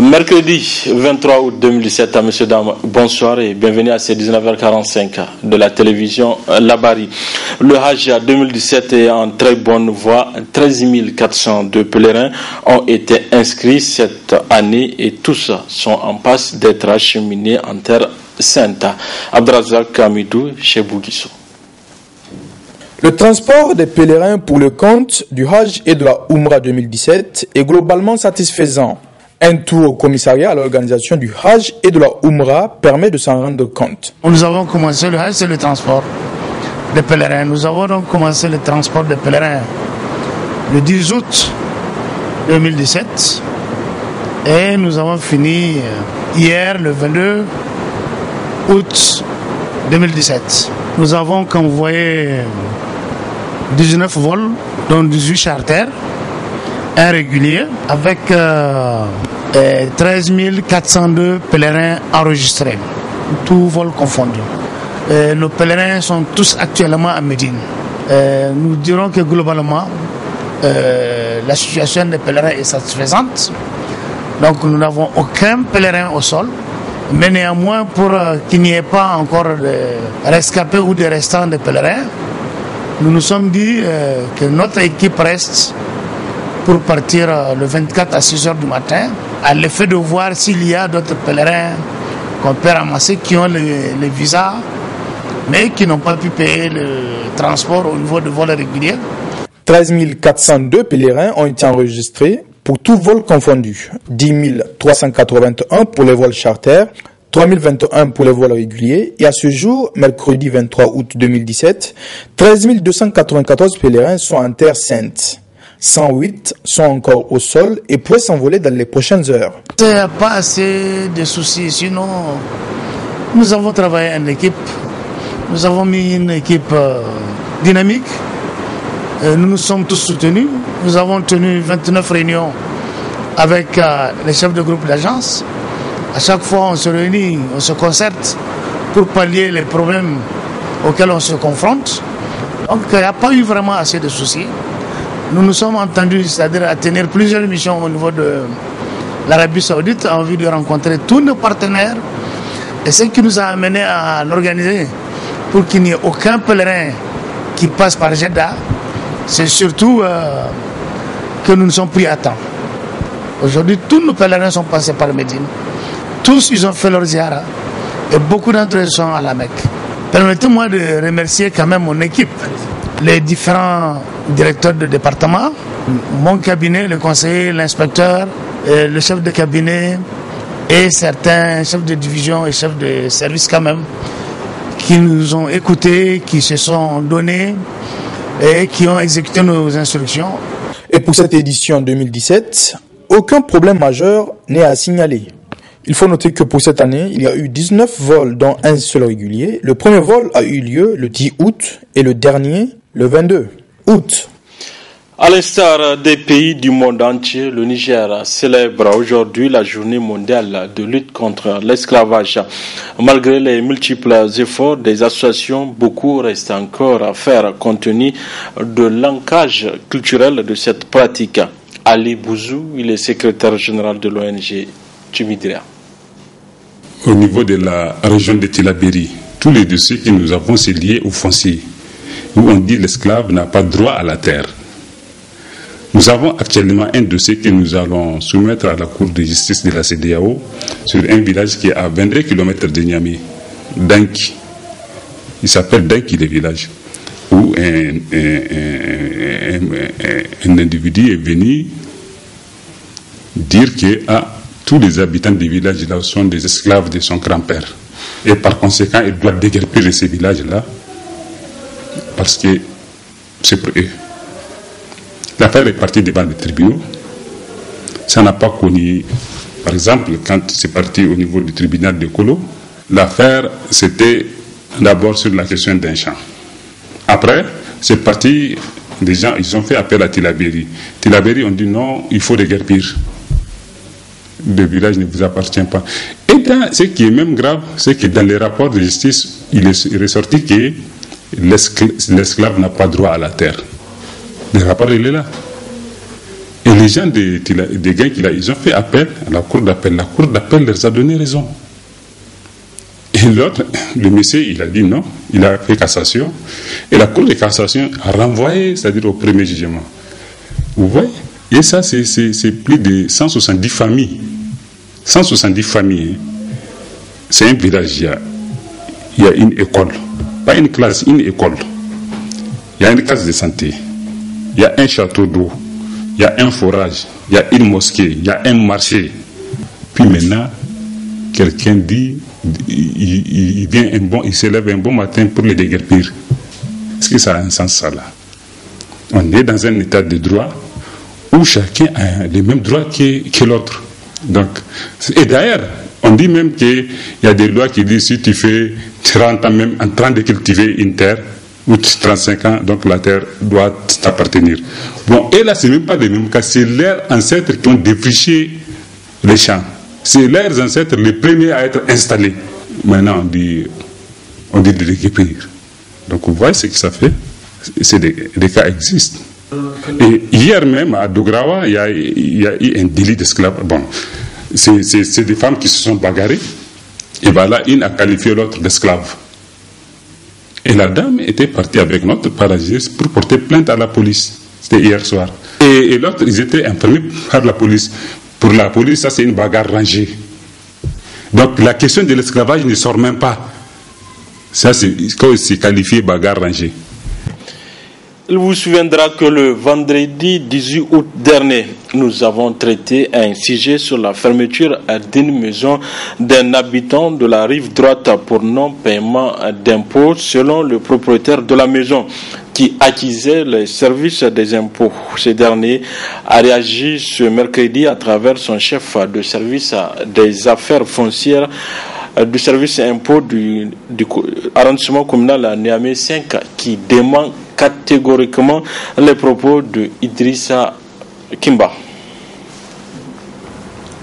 Mercredi 23 août 2017, à messieurs, dames, bonsoir et bienvenue à ces 19h45 de la télévision Labari. Le Hajj 2017 est en très bonne voie. 13 402 pèlerins ont été inscrits cette année et tous sont en passe d'être acheminés en terre sainte. Abdrazak Kamidou, chez Bouguissou. Le transport des pèlerins pour le compte du Hajj et de la Umrah 2017 est globalement satisfaisant. Un tour au commissariat à l'organisation du Hajj et de la Umrah permet de s'en rendre compte. Nous avons commencé le Hajj, c'est le transport des pèlerins. Nous avons donc commencé le transport des pèlerins le 10 août 2017 et nous avons fini hier le 22 août 2017. Nous avons convoyé 19 vols, dont 18 charters, un régulier, avec 13 402 pèlerins enregistrés, tous vols confondus. Nos pèlerins sont tous actuellement à Médine. Nous dirons que globalement, la situation des pèlerins est satisfaisante. Donc nous n'avons aucun pèlerin au sol. Mais néanmoins, pour qu'il n'y ait pas encore de rescapés ou de restants de pèlerins, nous nous sommes dit que notre équipe reste pour partir le 24 à 6 h du matin, à l'effet de voir s'il y a d'autres pèlerins qu'on peut ramasser qui ont les visas, mais qui n'ont pas pu payer le transport au niveau de vols réguliers. 13 402 pèlerins ont été enregistrés pour tout vol confondu. 10 381 pour les vols charters, 3 021 pour les vols réguliers. Et à ce jour, mercredi 23 août 2017, 13 294 pèlerins sont en terre sainte. 108 sont encore au sol et pourraient s'envoler dans les prochaines heures. Il n'y a pas assez de soucis, sinon nous avons travaillé en équipe. Nous avons mis une équipe dynamique. Nous nous sommes tous soutenus. Nous avons tenu 29 réunions avec les chefs de groupe d'agence. À chaque fois, on se réunit, on se concerte pour pallier les problèmes auxquels on se confronte. Donc, il n'y a pas eu vraiment assez de soucis. Nous nous sommes entendus, c'est-à-dire à tenir plusieurs missions au niveau de l'Arabie Saoudite en vue de rencontrer tous nos partenaires. Et ce qui nous a amené à l'organiser pour qu'il n'y ait aucun pèlerin qui passe par Jeddah, c'est surtout que nous nous sommes pris à temps. Aujourd'hui, tous nos pèlerins sont passés par Médine. Tous, ils ont fait leur ziyara. Et beaucoup d'entre eux sont à la Mecque. Permettez-moi de remercier quand même mon équipe, les différents directeurs de département, mon cabinet, le conseiller, l'inspecteur, le chef de cabinet et certains chefs de division et chefs de service quand même, qui nous ont écoutés, qui se sont donnés et qui ont exécuté nos instructions. Et pour cette édition 2017, aucun problème majeur n'est à signaler. Il faut noter que pour cette année, il y a eu 19 vols dont un seul régulier. Le premier vol a eu lieu le 10 août et le dernier le 22 août. À l'instar des pays du monde entier, le Niger célèbre aujourd'hui la journée mondiale de lutte contre l'esclavage. Malgré les multiples efforts des associations, beaucoup reste encore à faire compte tenu de l'ancrage culturel de cette pratique. Ali Bouzou, il est secrétaire général de l'ONG Timidria. Au niveau de la région de Tillabéri, tous les dossiers que nous avons, c'est lié au foncier, où on dit l'esclave n'a pas droit à la terre. Nous avons actuellement un dossier que nous allons soumettre à la Cour de justice de la CEDEAO sur un village qui est à 22 km de Niamey, Danki. Il s'appelle Danki le village, où un individu est venu dire que tous les habitants du village là sont des esclaves de son grand-père. Et par conséquent, il doit déguerpir de ces villages-là parce que c'est pour eux. L'affaire est partie devant les tribunaux. Ça n'a pas connu. Par exemple, quand c'est parti au niveau du tribunal de Kolo, l'affaire c'était d'abord sur la question d'un champ. Après, c'est parti, des gens, ils ont fait appel à Tillabéri. Tillabéri ont dit non, il faut déguerpir. Le village ne vous appartient pas. Et ce qui est même grave, c'est que dans les rapports de justice, il est ressorti que l'esclave n'a pas droit à la terre. Le rapport, il est là. Et Et les gens des Guinguila, ils ont fait appel à la cour d'appel. La cour d'appel leur a donné raison. Et l'autre, le monsieur, il a dit non, il a fait cassation. Et la cour de cassation a renvoyé, c'est-à-dire au premier jugement. Vous voyez? Et ça, c'est plus de 170 familles. 170 familles. C'est un village, il y a une école. Pas une classe, une école. Il y a une case de santé. Il y a un château d'eau. Il y a un forage. Il y a une mosquée. Il y a un marché. Puis maintenant, quelqu'un dit, il s'élève un bon matin pour les déguerpir. Est-ce que ça a un sens, ça, là? On est dans un état de droit où chacun a les mêmes droits que l'autre. Donc, et d'ailleurs, on dit même qu'il y a des lois qui disent si tu fais 30 ans même en train de cultiver une terre, ou 35 ans, donc la terre doit t'appartenir. Bon, et là, ce n'est même pas le même cas. C'est leurs ancêtres qui ont défriché les champs. C'est leurs ancêtres les premiers à être installés. Maintenant, on dit de récupérer. Donc, vous voyez ce que ça fait. Des cas existent. Et hier même, à Dograwa, il y a eu un délit d'esclavage. Bon, c'est des femmes qui se sont bagarrées. Et voilà, une a qualifié l'autre d'esclave. Et la dame était partie avec notre paragiste pour porter plainte à la police. C'était hier soir. Et l'autre, ils étaient informés par la police. Pour la police, ça c'est une bagarre rangée. Donc la question de l'esclavage ne sort même pas. Ça c'est qualifié bagarre rangée. Il vous souviendra que le vendredi 18 août dernier, nous avons traité un sujet sur la fermeture d'une maison d'un habitant de la rive droite pour non-paiement d'impôts selon le propriétaire de la maison qui accusait les services des impôts. Ce dernier a réagi ce mercredi à travers son chef de service des affaires foncières du service impôt du arrondissement communal à Niamey 5 qui demande catégoriquement les propos de Idrissa Kimba.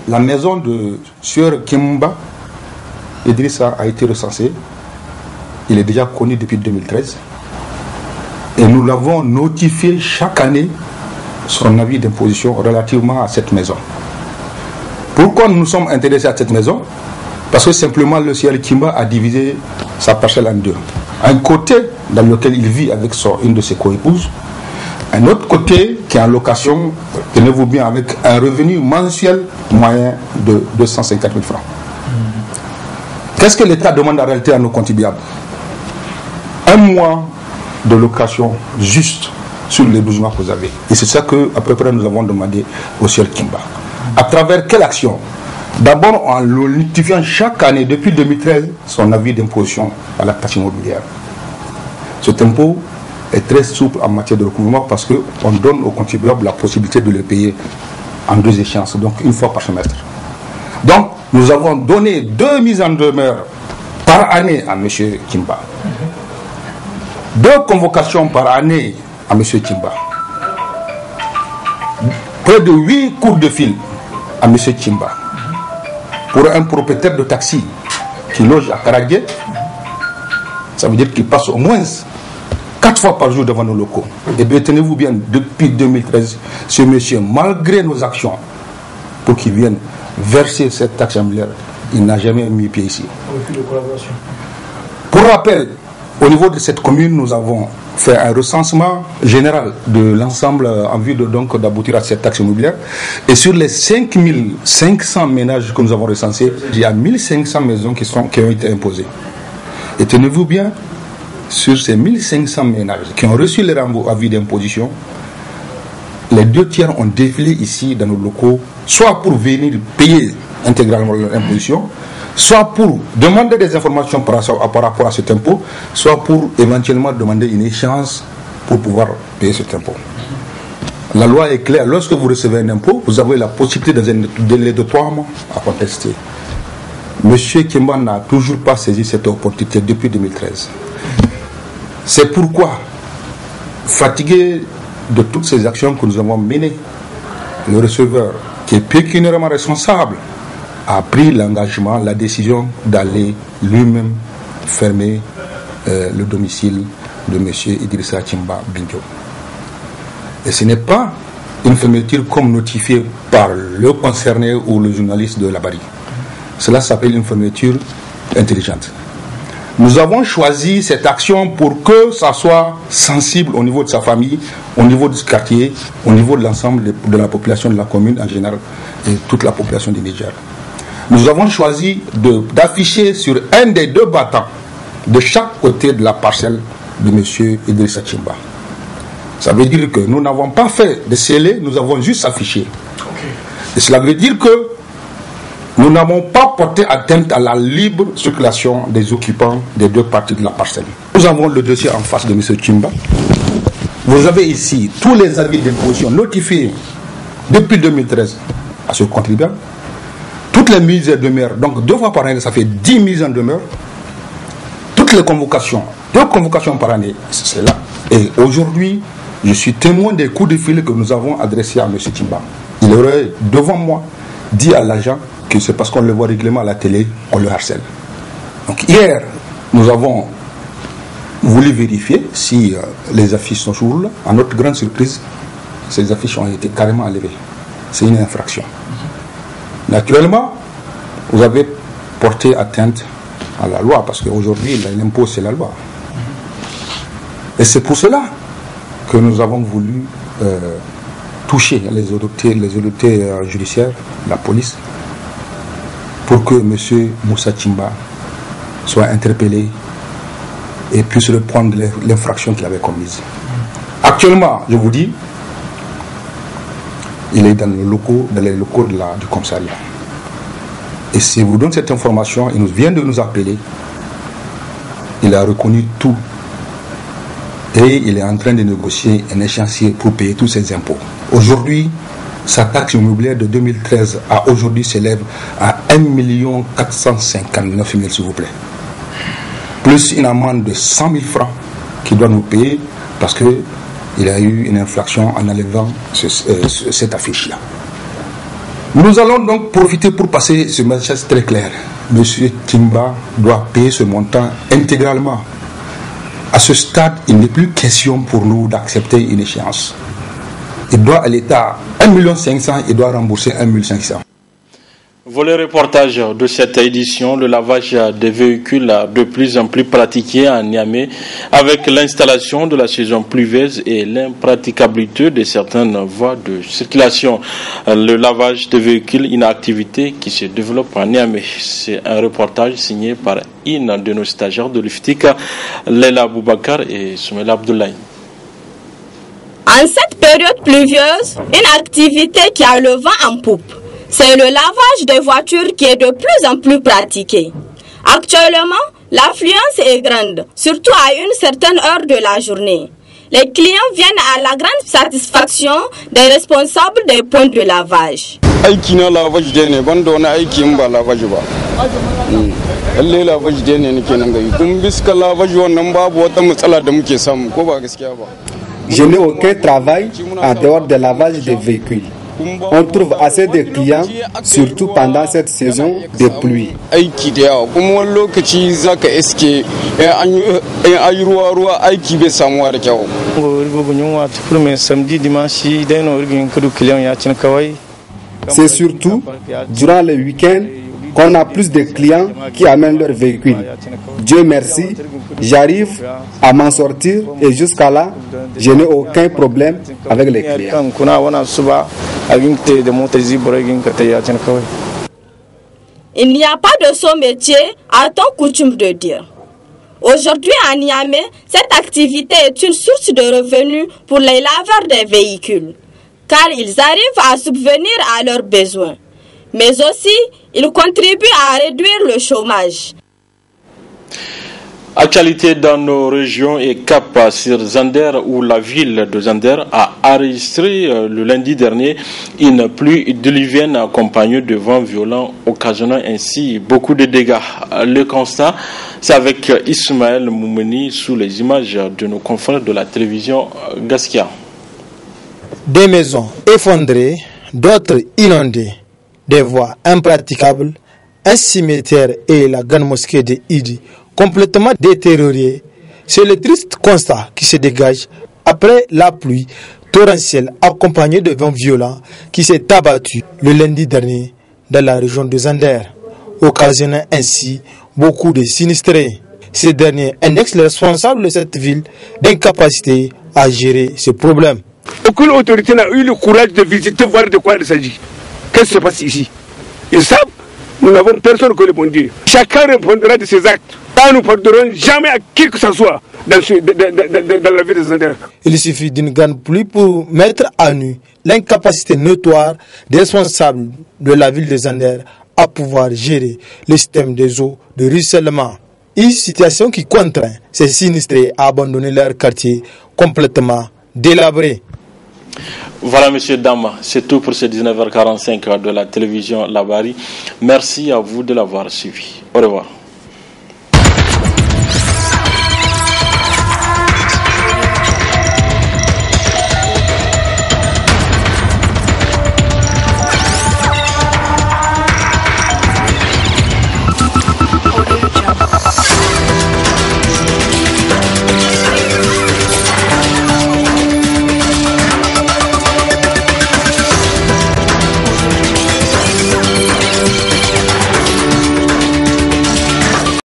La maison de Sieur Kimba, Idrissa a été recensée. Il est déjà connu depuis 2013. Et nous l'avons notifié chaque année son avis d'imposition relativement à cette maison. Pourquoi nous nous sommes intéressés à cette maison? Parce que simplement le Sieur Kimba a divisé sa parcelle en deux. Un côté dans lequel il vit avec une de ses coépouses, un autre côté qui est en location, tenez-vous bien, avec un revenu mensuel moyen de 250 000 francs. Qu'est-ce que l'État demande en réalité à nos contribuables? Un mois de location juste sur les 12 mois que vous avez. Et c'est ça que, à peu près, nous avons demandé au Sieur Kimba. À travers quelle action? D'abord, en le notifiant chaque année, depuis 2013, son avis d'imposition à la taxe immobilière. Cet impôt est très souple en matière de recouvrement parce qu'on donne aux contribuables la possibilité de le payer en 2 échéances, donc une fois par semestre. Donc, nous avons donné 2 mises en demeure par année à M. Kimba. 2 convocations par année à M. Kimba. Près de 8 coups de fil à M. Kimba. Pour un propriétaire de taxi qui loge à Karagué, ça veut dire qu'il passe au moins 4 fois par jour devant nos locaux. Et bien, tenez-vous bien, depuis 2013, ce monsieur, malgré nos actions, pour qu'il vienne verser cette taxe immobilière, il n'a jamais mis pied ici. Pour rappel, au niveau de cette commune, nous avons fait un recensement général de l'ensemble en vue d'aboutir à cette taxe immobilière. Et sur les 5500 ménages que nous avons recensés, il y a 1500 maisons qui ont été imposées. Et tenez-vous bien, sur ces 1500 ménages qui ont reçu leur avis d'imposition, les 2 tiers ont défilé ici dans nos locaux, soit pour venir payer intégralement leur imposition, soit pour demander des informations par rapport à cet impôt, soit pour éventuellement demander une échéance pour pouvoir payer cet impôt. La loi est claire, lorsque vous recevez un impôt, vous avez la possibilité dans un délai de 3 mois à contester. Monsieur Kimba n'a toujours pas saisi cette opportunité depuis 2013. C'est pourquoi, fatigué de toutes ces actions que nous avons menées, le receveur, qui est pécuniairement responsable, a pris l'engagement, la décision d'aller lui-même fermer le domicile de M. Idrissa Kimba Bingio. Et ce n'est pas une fermeture comme notifiée par le concerné ou le journaliste de la Bari. Cela s'appelle une fermeture intelligente. Nous avons choisi cette action pour que ça soit sensible au niveau de sa famille, au niveau du quartier, au niveau de l'ensemble de la population de la commune en général et toute la population du Niger. Nous avons choisi d'afficher sur un des deux battants de chaque côté de la parcelle de M. Idrissa Tchimba. Ça veut dire que nous n'avons pas fait de scellé, nous avons juste affiché. Et cela veut dire que nous n'avons pas porté atteinte à la libre circulation des occupants des deux parties de la parcelle. Nous avons le dossier en face de M. Tchimba. Vous avez ici tous les avis d'imposition notifiés depuis 2013 à ce contribuable. Toutes les mises en demeure, donc 2 fois par année, ça fait 10 mises en demeure. Toutes les convocations, 2 convocations par année, c'est là. Et aujourd'hui, je suis témoin des coups de fil que nous avons adressés à M. Tchimba. Il aurait, devant moi, dit à l'agent que c'est parce qu'on le voit régulièrement à la télé, on le harcèle. Donc hier, nous avons voulu vérifier si les affiches sont toujours là. À notre grande surprise, ces affiches ont été carrément enlevées. C'est une infraction. Naturellement, vous avez porté atteinte à la loi, parce qu'aujourd'hui, l'impôt, c'est la loi. Et c'est pour cela que nous avons voulu toucher les autorités judiciaires, la police, pour que M. Moussa Tchimba soit interpellé et puisse reprendre l'infraction qu'il avait commise. Actuellement, je vous dis, il est dans les locaux du commissariat. Et si vous donne cette information, il vient de nous appeler, il a reconnu tout. Et il est en train de négocier un échéancier pour payer tous ses impôts. Aujourd'hui, sa taxe immobilière de 2013 à aujourd'hui s'élève à 1 459 000, s'il vous plaît. Plus une amende de 100 000 francs qu'il doit nous payer parce qu'il a eu une infraction en enlevant cette affiche-là. Nous allons donc profiter pour passer ce message très clair. Monsieur Tchimba doit payer ce montant intégralement. À ce stade, il n'est plus question pour nous d'accepter une échéance. Il doit à l'État 1 500 000, il doit rembourser 1 500 000. Volet reportage de cette édition, le lavage des véhicules de plus en plus pratiqué à Niamey avec l'installation de la saison pluvieuse et l'impraticabilité de certaines voies de circulation. Le lavage des véhicules, une activité qui se développe à Niamey. C'est un reportage signé par une de nos stagiaires de l'IFTIC, Leila Boubacar et Soumela Abdoulaye. En cette période pluvieuse, une activité qui a le vent en poupe. C'est le lavage des voitures qui est de plus en plus pratiqué. Actuellement, l'affluence est grande, surtout à une certaine heure de la journée. Les clients viennent à la grande satisfaction des responsables des points de lavage. Aiki na lavage ne banda wani aiki in ba lavage ba. Lalle lavage ne nake nan gari. Kun biska lavage wannan babu wata matsala da muke samu ko ba gaskiya ba. Je n'ai aucun travail en dehors de lavage des véhicules. On trouve assez de clients, surtout pendant cette saison de pluie. Aiki da yawa kuma wani lokaci zaka iske ayi ruwa aiki bai samuwa da kyau. C'est surtout durant le week-end qu'on a plus de clients qui amènent leurs véhicules. Dieu merci, j'arrive à m'en sortir et jusqu'à là, je n'ai aucun problème avec les clients. Il n'y a pas de son métier, a-t-on coutume de dire. Aujourd'hui à Niamey, cette activité est une source de revenus pour les laveurs des véhicules, car ils arrivent à subvenir à leurs besoins. Mais aussi, ils contribuent à réduire le chômage. Actualité dans nos régions et cap sur Zander où la ville de Zander a enregistré le lundi dernier une pluie diluvienne accompagnée de vents violents occasionnant ainsi beaucoup de dégâts. Le constat, c'est avec Ismaël Moumeni sous les images de nos confrères de la télévision Gaskia. Des maisons effondrées, d'autres inondées, des voies impraticables, un cimetière et la grande mosquée de Idi complètement détériorée. C'est le triste constat qui se dégage après la pluie torrentielle accompagnée de vents violents qui s'est abattue le lundi dernier dans la région de Zander, occasionnant ainsi beaucoup de sinistrés. Ces derniers indexent les responsables de cette ville d'incapacité à gérer ce problème. Aucune autorité n'a eu le courage de visiter, voir de quoi il s'agit. Qu'est-ce qui se passe ici? Ils savent, nous n'avons personne qui répond. Chacun répondra de ses actes. Nous ne pardonnerons jamais à qui que ce soit dans la ville de Zander. Il suffit d'une grande pluie pour mettre à nu l'incapacité notoire des responsables de la ville de Zander à pouvoir gérer le système des eaux de ruissellement. Une situation qui contraint ces sinistrés à abandonner leur quartier complètement délabré. Voilà, monsieur Dama, c'est tout pour ce 19h45 de la télévision Labari. Merci à vous de l'avoir suivi. Au revoir.